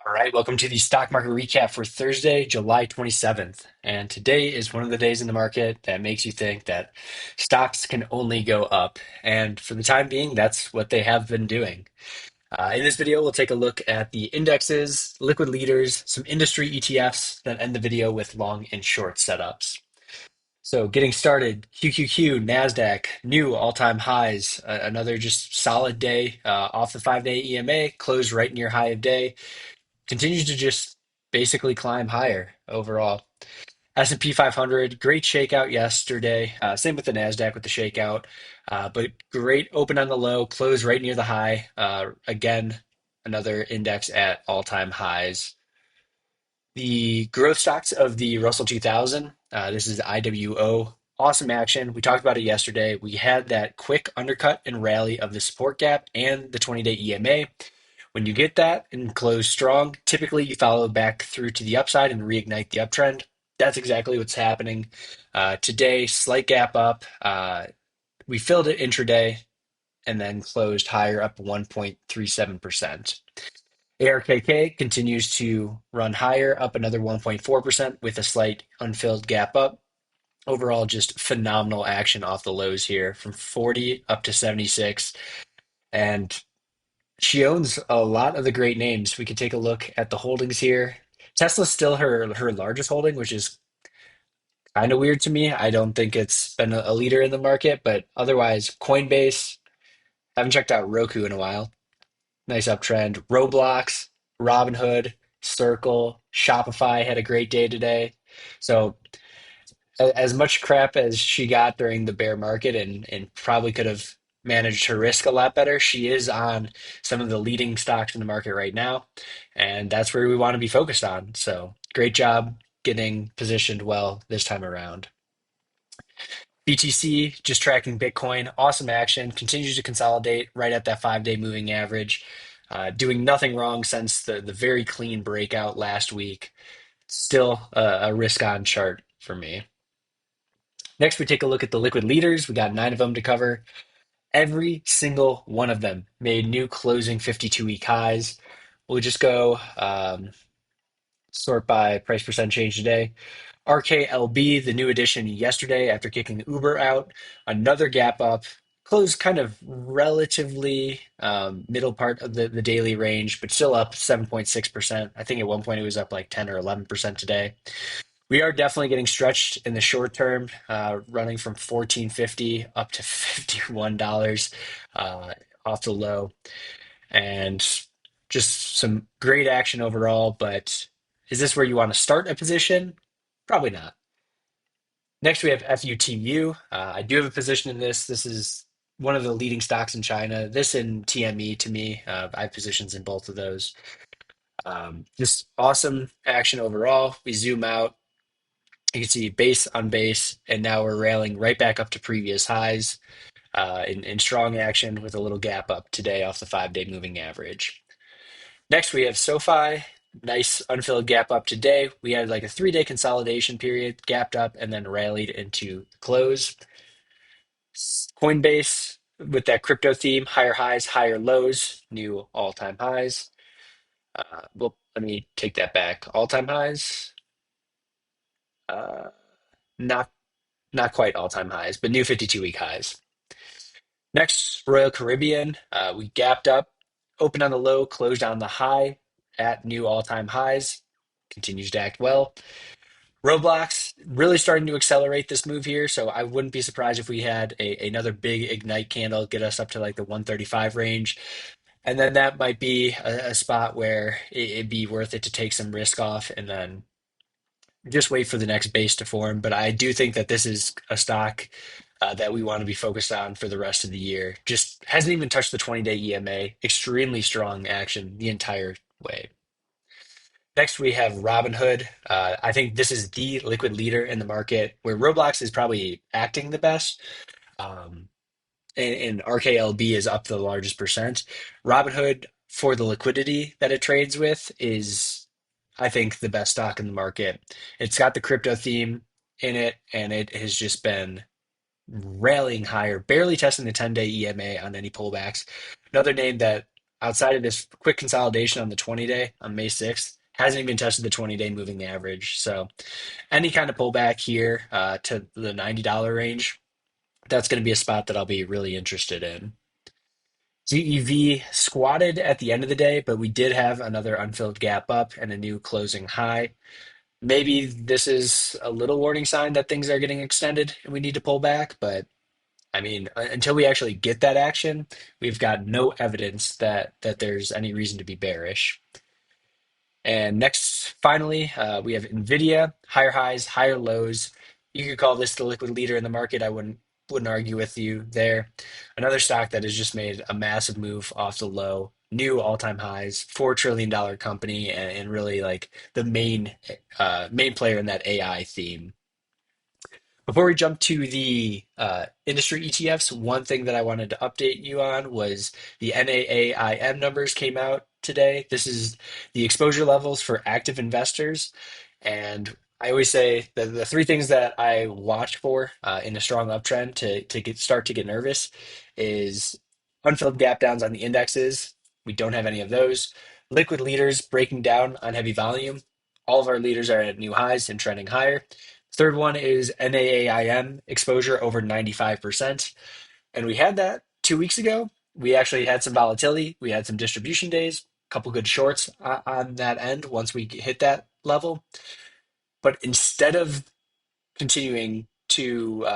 All right, welcome to the stock market recap for Thursday, July 27th. And today is one of the days in the market that makes you think that stocks can only go up. And for the time being, that's what they have been doing. In this video, we'll take a look at the indexes, liquid leaders, some industry ETFs, then end the video with long and short setups. So getting started, QQQ, NASDAQ, new all-time highs, another just solid day off the 5-day EMA, closed right near high of day continues to just basically climb higher overall. S&P 500, great shakeout yesterday. Same with the Nasdaq with the shakeout, but great open on the low, close right near the high. Again, another index at all-time highs. The growth stocks of the Russell 2000. This is IWO. Awesome action. We talked about it yesterday. We had that quick undercut and rally of the support gap and the 20-day EMA. When you get that and close strong, typically you follow back through to the upside and reignite the uptrend. That's exactly what's happening. Today, slight gap up. We filled it intraday and then closed higher up 1.37%. ARKK continues to run higher, up another 1.4% with a slight unfilled gap up. Overall, just phenomenal action off the lows here from 40 up to 76. And she owns a lot of the great names. We could take a look at the holdings here. Tesla's still her largest holding, which is kind of weird to me. I don't think it's been a leader in the market, but otherwise, Coinbase, haven't checked out Roku in a while. Nice uptrend. Roblox, Robinhood, Circle, Shopify had a great day today. So as much crap as she got during the bear market and probably could have managed her risk a lot better, she is on some of the leading stocks in the market right now. And that's where we want to be focused on. So great job getting positioned well this time around. BTC just tracking Bitcoin, awesome action, continues to consolidate right at that 5-day moving average. Doing nothing wrong since the very clean breakout last week. Still a risk on chart for me. Next, we take a look at the liquid leaders. We got 9 of them to cover. Every single one of them made new closing 52-week highs. We'll just go sort by price percent change today. RKLB, the new addition yesterday after kicking Uber out, another gap up, closed kind of relatively middle part of the daily range, but still up 7.6%. I think at one point it was up like 10 or 11% today. We are definitely getting stretched in the short term, running from 14.50 up to $51 off the low, and just some great action overall. But is this where you want to start a position? Probably not. Next, we have FUTU. I do have a position in this. This is one of the leading stocks in China. This and TME to me. I have positions in both of those. Just awesome action overall. We zoom out. You can see base on base, and now we're railing right back up to previous highs in strong action with a little gap up today off the 5-day moving average. Next, we have SoFi. Nice unfilled gap up today. We had like a 3-day consolidation period, gapped up, and then rallied into the close. Coinbase with that crypto theme, higher highs, higher lows, new all-time highs. Well, let me take that back. All-time highs. Uh, not not quite all-time highs, but new 52-week highs. Next, Royal Caribbean. We gapped up, opened on the low, closed on the high at new all-time highs. Continues to act well. Roblox really starting to accelerate this move here, so I wouldn't be surprised if we had another big ignite candle get us up to like the 135 range. And then that might be a spot where it'd be worth it to take some risk off and then just wait for the next base to form. But I do think that this is a stock that we want to be focused on for the rest of the year. Just hasn't even touched the 20-day EMA. Extremely strong action the entire way. Next, we have Robinhood. I think this is the liquid leader in the market where Roblox is probably acting the best. Um, and RKLB is up the largest percent. Robinhood, for the liquidity that it trades with, is, I think, the best stock in the market. It's got the crypto theme in it, and it has just been rallying higher, barely testing the 10-day EMA on any pullbacks. Another name that outside of this quick consolidation on the 20-day on May 6th, hasn't even tested the 20-day moving average. So any kind of pullback here to the $90 range, that's going to be a spot that I'll be really interested in. GEV squatted at the end of the day, but we did have another unfilled gap up and a new closing high. Maybe this is a little warning sign that things are getting extended and we need to pull back, but I mean, until we actually get that action, we've got no evidence that there's any reason to be bearish. And next, finally, we have Nvidia, higher highs, higher lows. You could call this the liquid leader in the market. I wouldn't argue with you there. Another stock that has just made a massive move off the low, new all-time highs, $4 trillion company, and really like the main player in that AI theme. Before we jump to the industry ETFs, one thing that I wanted to update you on was the NAAIM numbers came out today. This is the exposure levels for active investors. And I always say the three things that I watch for in a strong uptrend to start to get nervous is unfilled gap downs on the indexes. We don't have any of those. Liquid leaders breaking down on heavy volume. All of our leaders are at new highs and trending higher. Third one is NAAIM exposure over 95%. And we had that 2 weeks ago. We actually had some volatility. We had some distribution days, a couple good shorts on that end once we hit that level. But continuing to,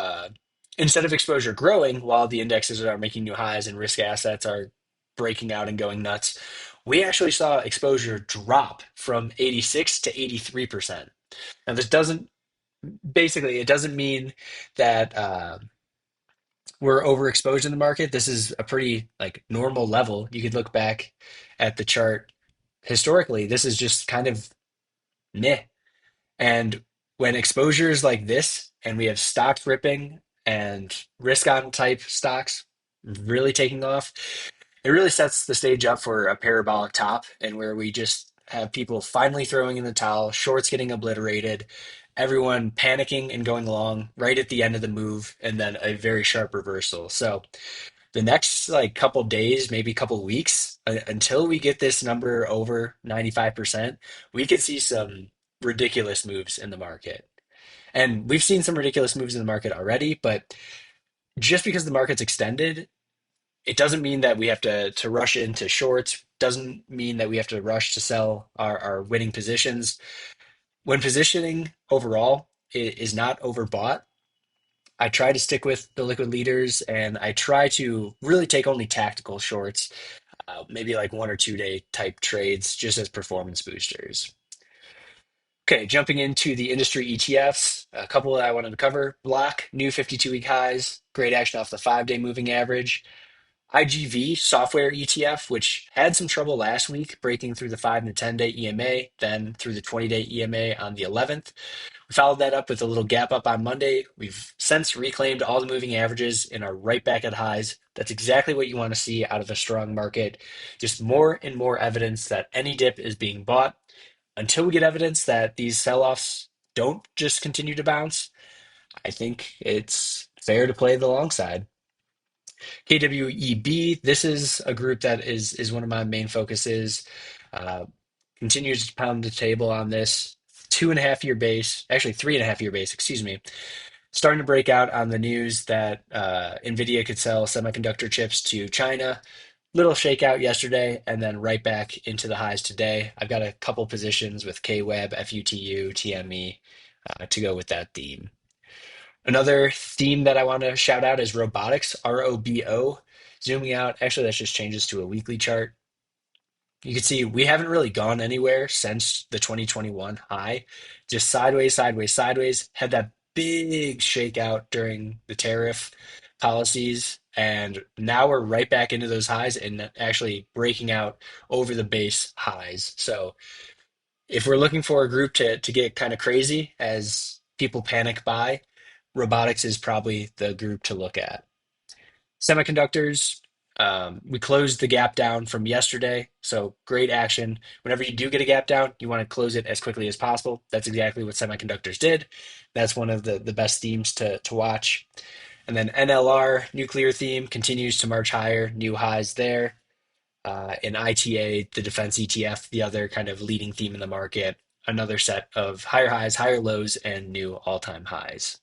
instead of exposure growing while the indexes are making new highs and risk assets are breaking out and going nuts, we actually saw exposure drop from 86 to 83%. Now, this doesn't basically, it doesn't mean that we're overexposed in the market. This is a pretty like normal level. You could look back at the chart historically. This is just kind of meh. And when exposure is like this, and we have stocks ripping and risk on type stocks really taking off, it really sets the stage up for a parabolic top and where we just have people finally throwing in the towel, shorts getting obliterated, everyone panicking and going along right at the end of the move, and then a very sharp reversal. So the next like couple days, maybe couple weeks, until we get this number over 95%, we could see some ridiculous moves in the market. And we've seen some ridiculous moves in the market already, but just because the market's extended, it doesn't mean that we have to rush into shorts, doesn't mean that we have to rush to sell our winning positions. When positioning overall is not overbought, I try to stick with the liquid leaders and I try to really take only tactical shorts, maybe like 1 or 2 day type trades just as performance boosters. Okay, jumping into the industry ETFs, a couple that I wanted to cover. BLOK, new 52-week highs, great action off the 5-day moving average. IGV software ETF, which had some trouble last week breaking through the 5 and the 10-day EMA, then through the 20-day EMA on the 11th. We followed that up with a little gap up on Monday. We've since reclaimed all the moving averages and are right back at highs. That's exactly what you want to see out of a strong market. Just more and more evidence that any dip is being bought. Until we get evidence that these sell-offs don't just continue to bounce, I think it's fair to play the long side. KWEB, this is a group that is one of my main focuses. Uh, Continues to pound the table on this 2.5 year base, actually 3.5 year base, excuse me. Starting to break out on the news that NVIDIA could sell semiconductor chips to China. Little shakeout yesterday, and then right back into the highs today. I've got a couple positions with KWEB, FUTU, TME to go with that theme. Another theme that I want to shout out is robotics, ROBO. Zooming out, actually, that just changes to a weekly chart. You can see we haven't really gone anywhere since the 2021 high, just sideways, sideways, sideways. Had that big shakeout during the tariff policies, and now we're right back into those highs and actually breaking out over the base highs. So if we're looking for a group to get kind of crazy as people panic buy, robotics is probably the group to look at. Semiconductors, we closed the gap down from yesterday, so great action. Whenever you do get a gap down, you want to close it as quickly as possible. That's exactly what semiconductors did. That's one of the best themes to watch. And then NLR, nuclear theme, continues to march higher, new highs there. and ITA, the defense ETF, the other kind of leading theme in the market, another set of higher highs, higher lows, and new all-time highs.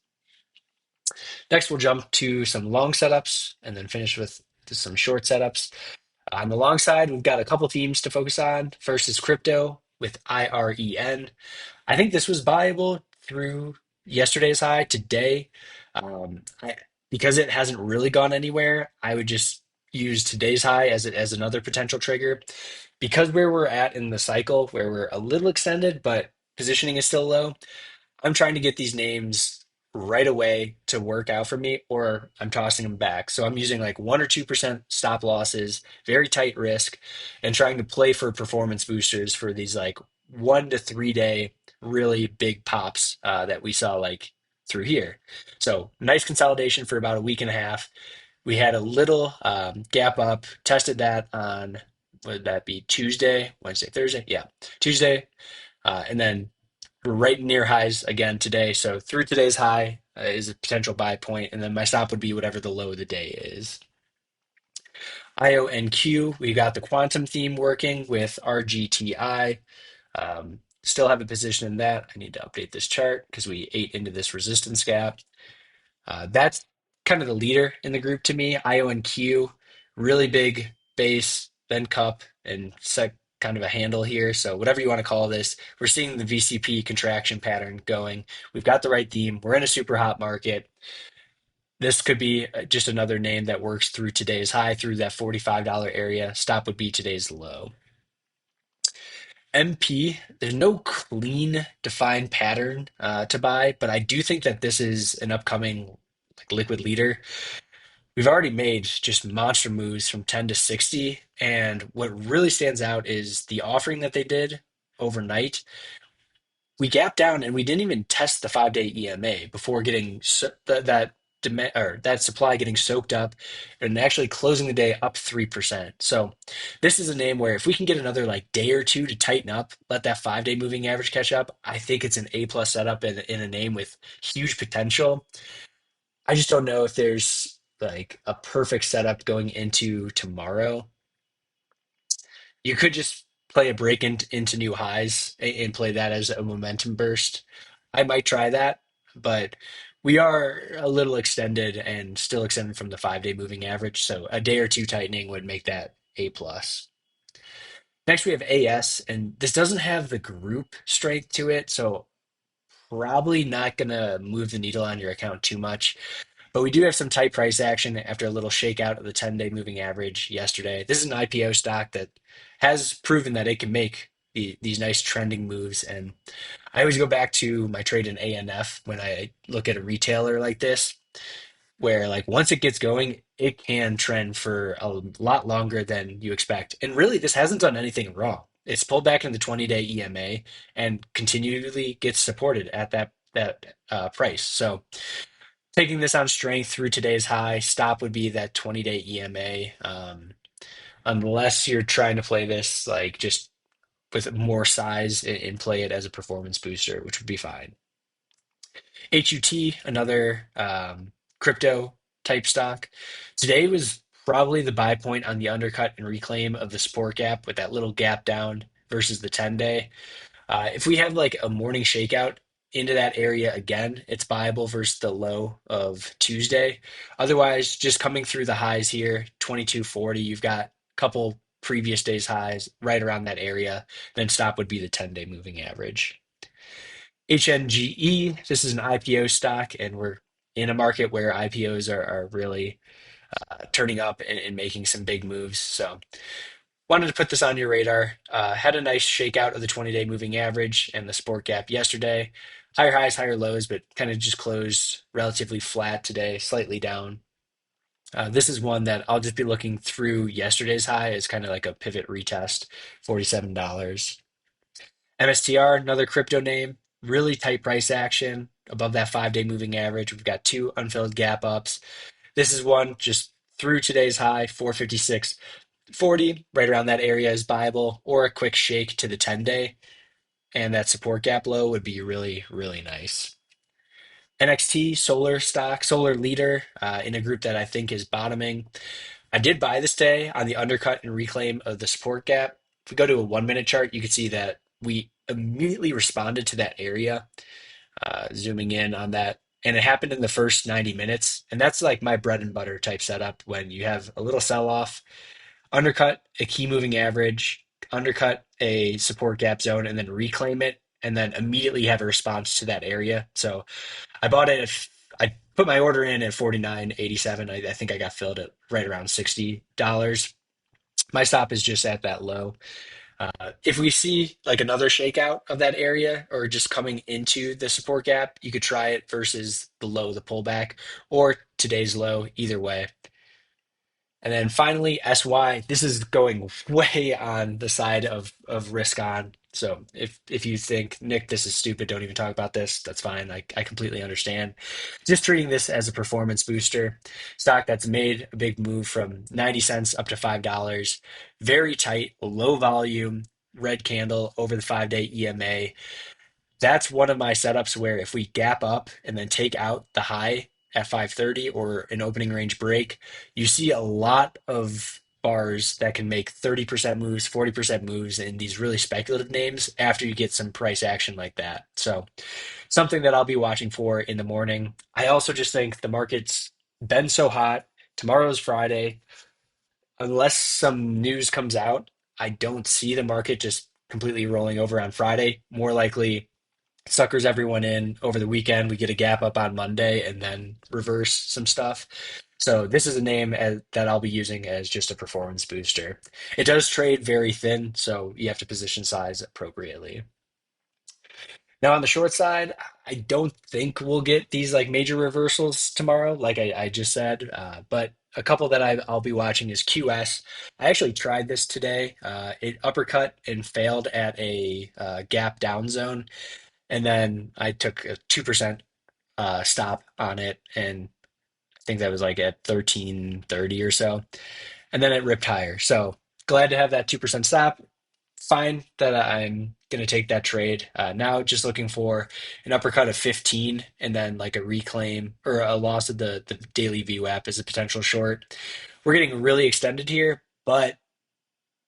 Next, we'll jump to some long setups and then finish with some short setups. On the long side, we've got a couple themes to focus on. First is crypto with IREN. I think this was buyable through yesterday's high today. Because it hasn't really gone anywhere, I would just use today's high as another potential trigger. Because where we're at in the cycle, where we're a little extended, but positioning is still low, I'm trying to get these names right away to work out for me, or I'm tossing them back. So I'm using like 1 or 2% stop losses, very tight risk, and trying to play for performance boosters for these like 1 to 3 day really big pops that we saw like through here. So nice consolidation for about a week and a half. We had a little gap up, tested that on, would that be Tuesday, Wednesday, Thursday? Yeah, Tuesday. And then we're right near highs again today. So through today's high is a potential buy point, and then my stop would be whatever the low of the day is. IONQ, we got the quantum theme working with RGTI. Still have a position in that. I need to update this chart because we ate into this resistance gap. That's kind of the leader in the group to me. IONQ, really big base, then cup, and set kind of a handle here. So whatever you want to call this, we're seeing the VCP contraction pattern going. We've got the right theme. We're in a super hot market. This could be just another name that works through today's high, through that $45 area. Stop would be today's low. MP, there's no clean defined pattern to buy, but I do think that this is an upcoming like liquid leader. We've already made just monster moves from 10 to 60. And what really stands out is the offering that they did overnight. We gapped down and we didn't even test the 5 day EMA before getting that demand or that supply getting soaked up and actually closing the day up 3%. So this is a name where if we can get another like day or two to tighten up, let that 5 day moving average catch up, I think it's an A plus setup in a name with huge potential. I just don't know if there's like a perfect setup going into tomorrow. You could just play a into new highs and play that as a momentum burst. I might try that, but we are a little extended and still extended from the 5 day moving average. So a day or two tightening would make that A plus. Next, we have AS, and this doesn't have the group strength to it, so probably not gonna move the needle on your account too much. But we do have some tight price action after a little shakeout of the 10-day moving average yesterday. This is an IPO stock that has proven that it can make these nice trending moves. And I always go back to my trade in ANF when I look at a retailer like this, where like once it gets going, it can trend for a lot longer than you expect. And really, this hasn't done anything wrong. It's pulled back in the 20-day EMA and continually gets supported at that price. So taking this on strength through today's high, stop would be that 20-day EMA. Unless you're trying to play this like just with more size and play it as a performance booster, which would be fine. HUT, another crypto type stock. Today was probably the buy point on the undercut and reclaim of the support gap with that little gap down versus the 10-day. If we have like a morning shakeout into that area again, it's buyable versus the low of Tuesday. Otherwise, just coming through the highs here, 2240, you've got a couple previous days highs right around that area. Then stop would be the 10-day moving average. HNGE, this is an IPO stock, and we're in a market where IPOs are really turning up and making some big moves. So wanted to put this on your radar. Had a nice shakeout of the 20-day moving average and the support gap yesterday. Higher highs, higher lows, but kind of just closed relatively flat today, slightly down. This is one that I'll just be looking through yesterday's high as kind of like a pivot retest, $47. MSTR, another crypto name, really tight price action above that 5 day moving average. We've got two unfilled gap ups. This is one just through today's high, 456.40, right around that area is buyable, or a quick shake to the 10-day. And that support gap low would be really, really nice. NXT, solar stock, solar leader in a group that I think is bottoming. I did buy this day on the undercut and reclaim of the support gap. If we go to a 1 minute chart, you can see that we immediately responded to that area, zooming in on that. And it happened in the first 90 minutes. And that's like my bread and butter type setup when you have a little sell off, undercut a key moving average, undercut a support gap zone, and then reclaim it, and then immediately have a response to that area. So I bought it. I put my order in at 49.87. I think I got filled at right around $60. My stop is just at that low. If we see like another shakeout of that area or just coming into the support gap, you could try it versus the low, the pullback, or today's low, either way. And then finally, SY, this is going way on the side of risk on. So if you think, Nick, this is stupid, don't even talk about this, that's fine. I completely understand. Just treating this as a performance booster. Stock that's made a big move from 90 cents up to $5. Very tight, low volume, red candle over the 5-day EMA. That's one of my setups where if we gap up and then take out the high at 530 or an opening range break, you see a lot of bars that can make 30% moves, 40% moves in these really speculative names after you get some price action like that. So, something that I'll be watching for in the morning. I also just think the market's been so hot. Tomorrow's Friday. Unless some news comes out, I don't see the market just completely rolling over on Friday. More likely, suckers everyone in over the weekend. We get a gap up on Monday and then reverse some stuff. So this is a name that I'll be using as just a performance booster. It does trade very thin, so you have to position size appropriately. Now on the short side, I don't think we'll get these like major reversals tomorrow, like I just said. But a couple that I'll be watching is QS. I actually tried this today. It uppercut and failed at a gap down zone. And then I took a 2% stop on it, and I think that was like at 13.30 or so. And then it ripped higher. So glad to have that 2% stop. Fine that I'm going to take that trade. Now just looking for an uppercut of 15 and then like a reclaim or a loss of the daily VWAP as a potential short. We're getting really extended here, but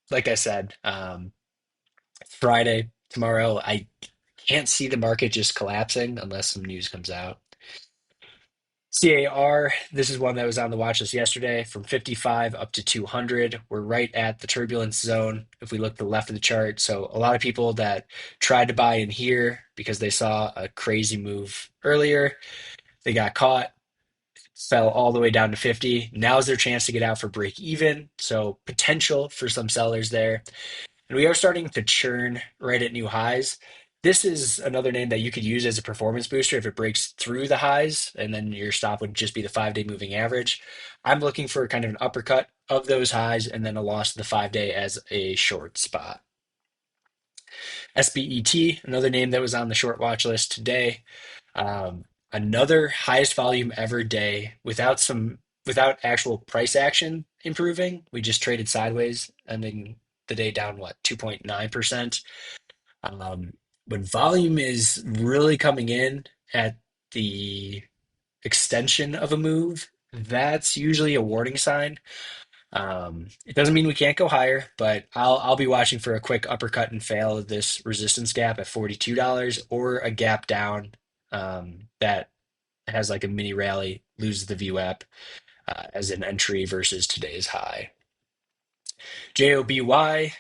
like I said, Friday, tomorrow, I can't see the market just collapsing unless some news comes out. CAR, this is one that was on the watch list yesterday from 55 up to 200. We're right at the turbulence zone if we look to the left of the chart. So a lot of people that tried to buy in here because they saw a crazy move earlier, they got caught, fell all the way down to 50. Now's their chance to get out for break even. So potential for some sellers there. And we are starting to churn right at new highs. This is another name that you could use as a performance booster if it breaks through the highs, and then your stop would just be the 5-day moving average. I'm looking for kind of an uppercut of those highs and then a loss of the 5-day as a short spot. SBET, another name that was on the short watch list today. Another highest volume ever day without actual price action improving. We just traded sideways, ending the day down 2.9%. When volume is really coming in at the extension of a move, that's usually a warning sign. It doesn't mean we can't go higher, but I'll be watching for a quick uppercut and fail of this resistance gap at $42 or a gap down that has like a mini rally, loses the VWAP as an entry versus today's high. JOBY,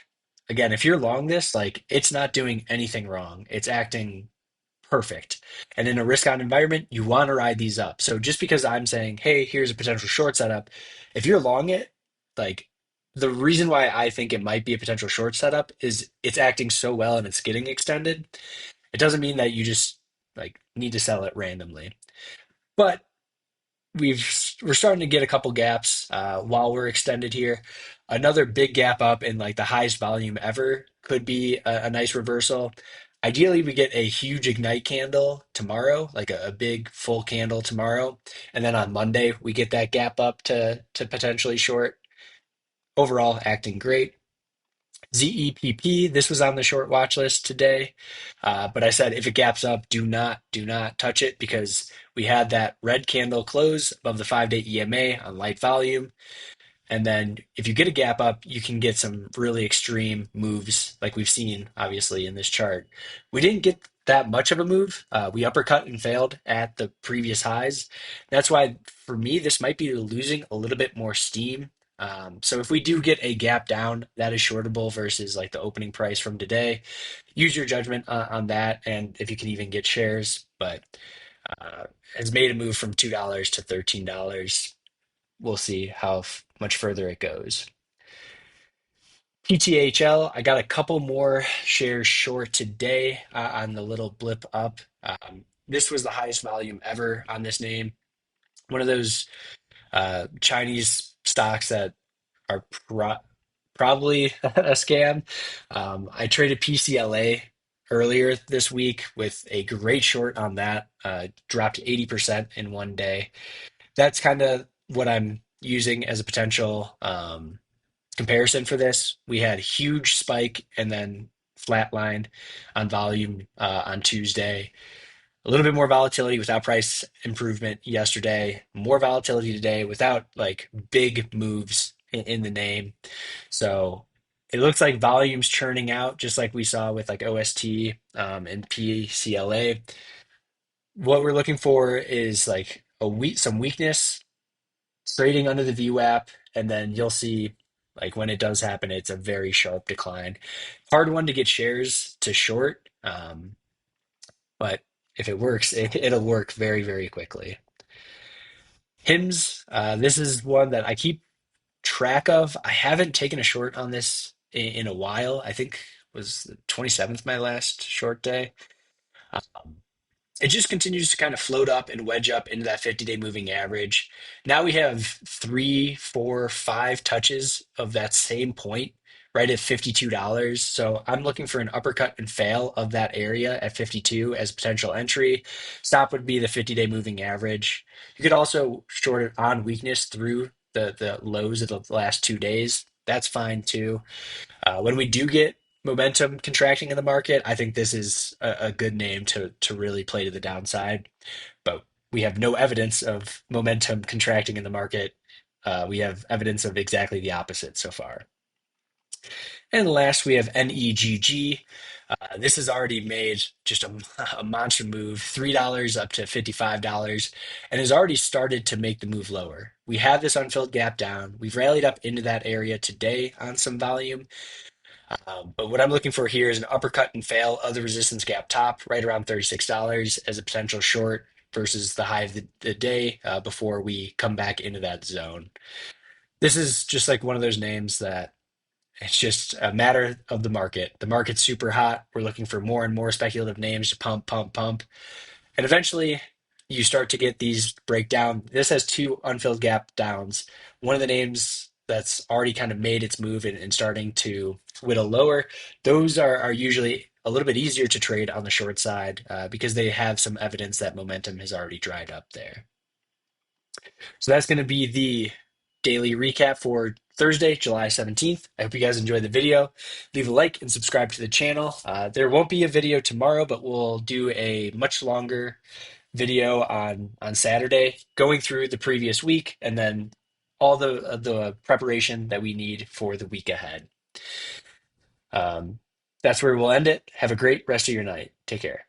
again, if you're long this, like it's not doing anything wrong. It's acting perfect. And in a risk on environment, you want to ride these up. So just because I'm saying, hey, here's a potential short setup, if you're long it, like the reason why I think it might be a potential short setup is it's acting so well and it's getting extended. It doesn't mean that you just like need to sell it randomly. But we're starting to get a couple gaps while we're extended here. Another big gap up in like the highest volume ever could be a nice reversal. Ideally, we get a huge ignite candle tomorrow, like a big full candle tomorrow, and then on Monday we get that gap up to potentially short. Overall, acting great. ZEPP, this was on the short watch list today, but I said if it gaps up, do not touch it because we had that red candle close above the 5-day EMA on light volume. And then if you get a gap up, you can get some really extreme moves like we've seen, obviously, in this chart. We didn't get that much of a move. We uppercut and failed at the previous highs. That's why, for me, this might be losing a little bit more steam. So if we do get a gap down, that is shortable versus like the opening price from today. Use your judgment on that, and if you can even get shares. But uh, has made a move from $2 to $13. We'll see how much further it goes. PTHL, I got a couple more shares short today on the little blip up. This was the highest volume ever on this name. One of those Chinese stocks that are probably a scam. I traded PCLA earlier this week with a great short on that, dropped 80% in one day. That's kind of what I'm using as a potential comparison for this. We had huge spike and then flatlined on volume on Tuesday. A little bit more volatility without price improvement yesterday. More volatility today without like big moves in the name. So it looks like volume's churning out, just like we saw with like OST and PCLA. What we're looking for is like some weakness trading under the view app, and then you'll see like when it does happen, it's a very sharp decline. Hard one to get shares to short, but if it works, it'll work very, very quickly. HIMS, this is one that I keep track of. I haven't taken a short on this in a while. I think was the 27th my last short day. Um, it just continues to kind of float up and wedge up into that 50-day moving average. Now we have three, four, five touches of that same point right at $52. So I'm looking for an uppercut and fail of that area at 52 as potential entry. Stop would be the 50-day moving average. You could also short it on weakness through the lows of the last 2 days. That's fine too. When we do get momentum contracting in the market, I think this is a good name to really play to the downside. But we have no evidence of momentum contracting in the market. We have evidence of exactly the opposite so far. And last, we have NEGG. This has already made just a monster move, $3 up to $55, and has already started to make the move lower. We have this unfilled gap down. We've rallied up into that area today on some volume. But what I'm looking for here is an uppercut and fail of the resistance gap top right around $36 as a potential short versus the high of the day before we come back into that zone. This is just like one of those names that it's just a matter of the market. The market's super hot. We're looking for more and more speculative names to pump, pump, pump. And eventually you start to get these breakdown. This has two unfilled gap downs. One of the names that's already kind of made its move and starting to whittle lower, those are usually a little bit easier to trade on the short side because they have some evidence that momentum has already dried up there. So that's going to be the daily recap for Thursday, July 17th. I hope you guys enjoyed the video. Leave a like and subscribe to the channel. There won't be a video tomorrow, but we'll do a much longer video on Saturday, going through the previous week and then all the preparation that we need for the week ahead. That's where we'll end it. Have a great rest of your night. Take care.